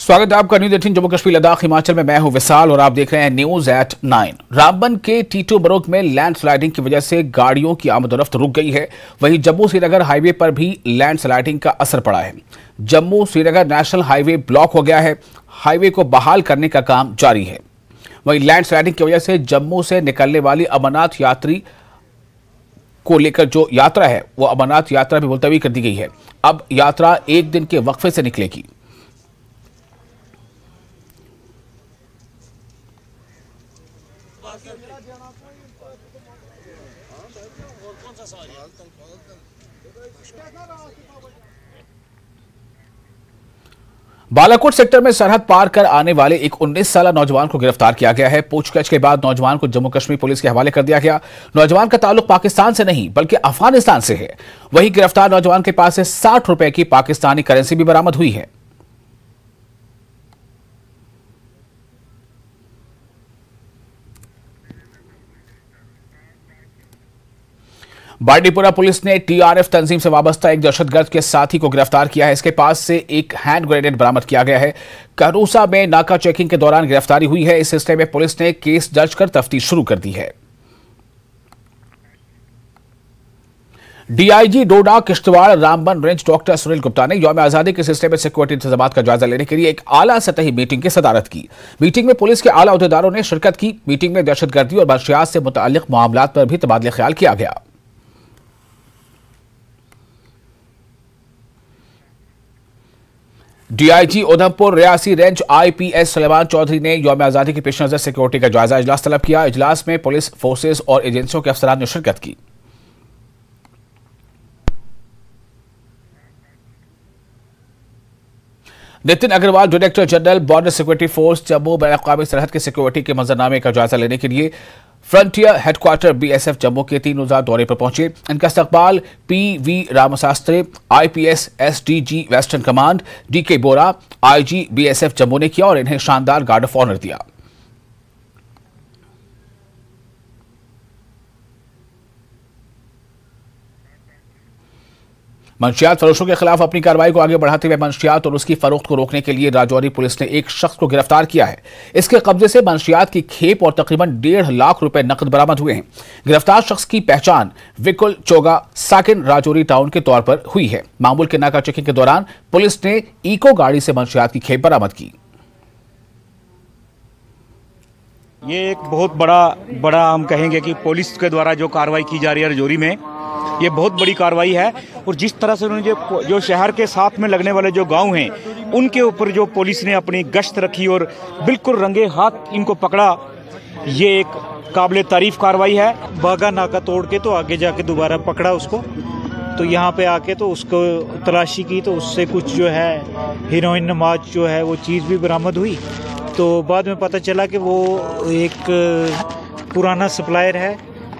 स्वागत है आपका न्यूज 18 जम्मू कश्मीर लद्दाख हिमाचल में। मैं हूं विशाल और आप देख रहे हैं न्यूज एट 9। रामबन के टीटू बरोक में लैंड स्लाइडिंग की वजह से गाड़ियों की आमदोरफ्त रुक गई है। वहीं जम्मू श्रीनगर हाईवे पर भी लैंड स्लाइडिंग का असर पड़ा है। Jammu Srinagar national highway block हो गया है। हाईवे को बहाल करने का काम जारी है। वहीं लैंड स्लाइडिंग की वजह से जम्मू से निकलने वाली अमरनाथ यात्री को लेकर जो यात्रा है वो अमरनाथ यात्रा भी मुलतवी कर दी गई है। अब यात्रा एक दिन के वक्फे से निकलेगी। बालाकोट सेक्टर में सरहद पार कर आने वाले एक 19 साला नौजवान को गिरफ्तार किया गया है। पूछताछ के बाद नौजवान को जम्मू कश्मीर पुलिस के हवाले कर दिया गया। नौजवान का ताल्लुक पाकिस्तान से नहीं बल्कि अफगानिस्तान से है। वहीं गिरफ्तार नौजवान के पास से 60 रुपए की पाकिस्तानी करेंसी भी बरामद हुई है। बांडीपुरा पुलिस ने टीआरएफ तंजीम से वाबस्ता एक दहशतगर्द के साथी को गिरफ्तार किया है। इसके पास से एक हैंड ग्रेनेड बरामद किया गया है। करूसा में नाका चेकिंग के दौरान गिरफ्तारी हुई है। इस सिलसिले में पुलिस ने केस दर्ज कर तफ्तीश शुरू कर दी है। DIG Doda Kishtwar Ramban range doctor Sunil Gupta ने यौम आजादी के सिलसिले में सिक्योरिटी इंतजाम का जायजा लेने के लिए एक आला सतही मीटिंग की सदारत की। मीटिंग में पुलिस के आला अहदेदारों ने शिरकत की। मीटिंग में दहशतगर्दी और मंशियात से मुतअल्लिक मामलात पर भी तबादला ख्याल किया गया। DIG Udhampur Reasi range IPS Suleman Chaudhary ने यौम आजादी के पेश नजर सिक्योरिटी का जायजा इजलास तलब किया। इजलास में पुलिस फोर्सेज और एजेंसियों के अफसरान ने शिरकत की। Nitin Agarwal director general border security force Jammu बैन अक़वामी सरहद के सिक्योरिटी के मंजरनामे का जायजा लेने के लिए फ्रंटियर हेडक्वार्टर बीएसएफ जम्मू के 3 रोजा दौरे पर पहुंचे। इनका इस्तकबाल PV Ramshastri IPS SDG western command DK Bora IG BSF Jammu ने किया और इन्हें शानदार गार्ड ऑफ ऑनर दिया। मंशियात फरोशों के खिलाफ अपनी कार्रवाई को आगे बढ़ाते हुए मंशियात और उसकी फरोख्त को रोकने के लिए राजौरी पुलिस ने एक शख्स को गिरफ्तार किया है। इसके कब्जे से मंशियात की खेप और तकरीबन 1.5 लाख रुपए नकद बरामद हुए हैं। गिरफ्तार शख्स की पहचान विकुल चोगा साकिन राजौरी टाउन के तौर पर हुई है। मामूल के नाका चेकिंग के दौरान पुलिस ने इको गाड़ी से मंशियात की खेप बरामद की। ये एक बहुत बड़ा हम कहेंगे कि पुलिस के द्वारा जो कार्रवाई की जा रही है राजौरी में, ये बहुत बड़ी कार्रवाई है। और जिस तरह से उन्होंने जो शहर के साथ में लगने वाले जो गांव हैं उनके ऊपर जो पुलिस ने अपनी गश्त रखी और बिल्कुल रंगे हाथ इनको पकड़ा, ये एक काबिल तारीफ कार्रवाई है। बागा नाका तोड़ के तो आगे जाके दोबारा पकड़ा उसको, तो यहाँ पे आके तो उसको तलाशी की तो उससे कुछ जो है हीरोइन नमाज जो है वो चीज़ भी बरामद हुई। तो बाद में पता चला कि वो एक पुराना सप्लायर है।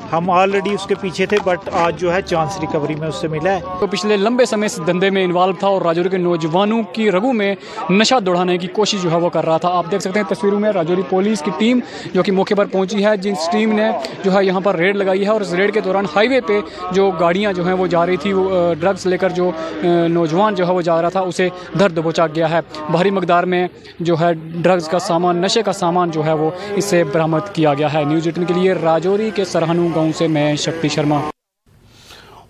हम ऑलरेडी उसके पीछे थे बट आज जो है चांस रिकवरी में उससे मिला है। तो पिछले लंबे समय से धंधे में इन्वॉल्व था और राजौरी के नौजवानों की रगों में नशा दौड़ाने की कोशिश जो है वो कर रहा था। आप देख सकते हैं तस्वीरों में राजौरी पुलिस की टीम जो कि मौके पर पहुंची है, जिस टीम ने जो है यहाँ पर रेड लगाई है और इस रेड के दौरान हाईवे पे जो गाड़ियाँ जो हैं वो जा रही थी, वो ड्रग्स लेकर जो नौजवान जो है वो जा रहा था उसे धर दबोचा गया है। भारी मकदार में जो है ड्रग्स का सामान, नशे का सामान जो है वो इससे बरामद किया गया है। न्यूज़ 18 के लिए राजौरी के सरहानू गांव से मैं शक्ति शर्मा।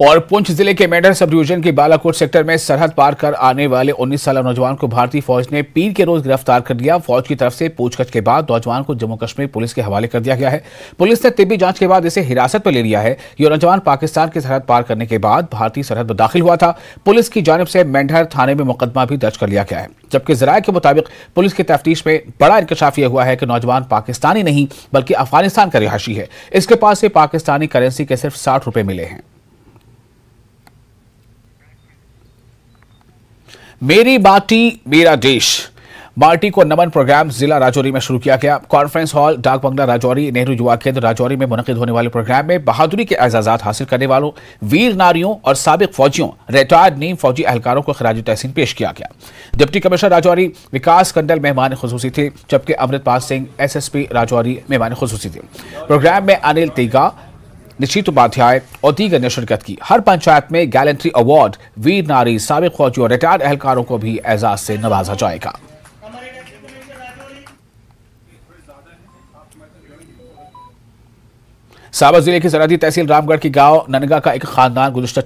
और पुंछ जिले के मेंढर सब डिवीजन के बालाकोट सेक्टर में सरहद पार कर आने वाले 19 साला नौजवान को भारतीय फौज ने पीर के रोज गिरफ्तार कर लिया। फौज की तरफ से पूछताछ के बाद नौजवान को जम्मू कश्मीर पुलिस के हवाले कर दिया गया है। पुलिस ने तिब्बी जांच के बाद इसे हिरासत पर ले लिया है। यह नौजवान पाकिस्तान की सरहद पार करने के बाद भारतीय सरहद में दाखिल हुआ था। पुलिस की जानिब से मेंढर थाने में मुकदमा भी दर्ज कर लिया गया है। जबकि जराये के मुताबिक पुलिस की तफ्तीश में बड़ा इंकशाफ यह हुआ है कि नौजवान पाकिस्तानी नहीं बल्कि अफगानिस्तान का रिहायशी है। इसके पास से पाकिस्तानी करेंसी के सिर्फ 60 रुपए मिले हैं। मेरी माटी मेरा देश माटी को नमन प्रोग्राम जिला राजौरी में शुरू किया गया। कॉन्फ्रेंस हॉल डाक बंगला राजौरी नेहरू युवा केंद्र राजौरी में मुनक़िद होने वाले प्रोग्राम में बहादुरी के एजाज़ात हासिल करने वालों वीर नारियों और साबिक फौजियों रिटायर्ड नीम फौजी एहलकारों को खराज तहसीन पेश किया गया। डिप्टी कमिश्नर राजौरी विकास कंडल मेहमान खुसूसी थे, जबकि अमृतपाल सिंह एसएसपी राजौरी मेहमान खुसूसी थे। प्रोग्राम में अनिल तेगा, निश्चित उपाध्याय और दीगर ने शिरकत की। हर पंचायत में गैलेंट्री अवार्ड, वीर नारी, साबिक फौजी और रिटायर्ड एहलकारों को भी एजाज से नवाजा जाएगा। साबर जिले की सरहदी तहसील रामगढ़ के गांव ननगा का एक खानदान गुज़िश्ता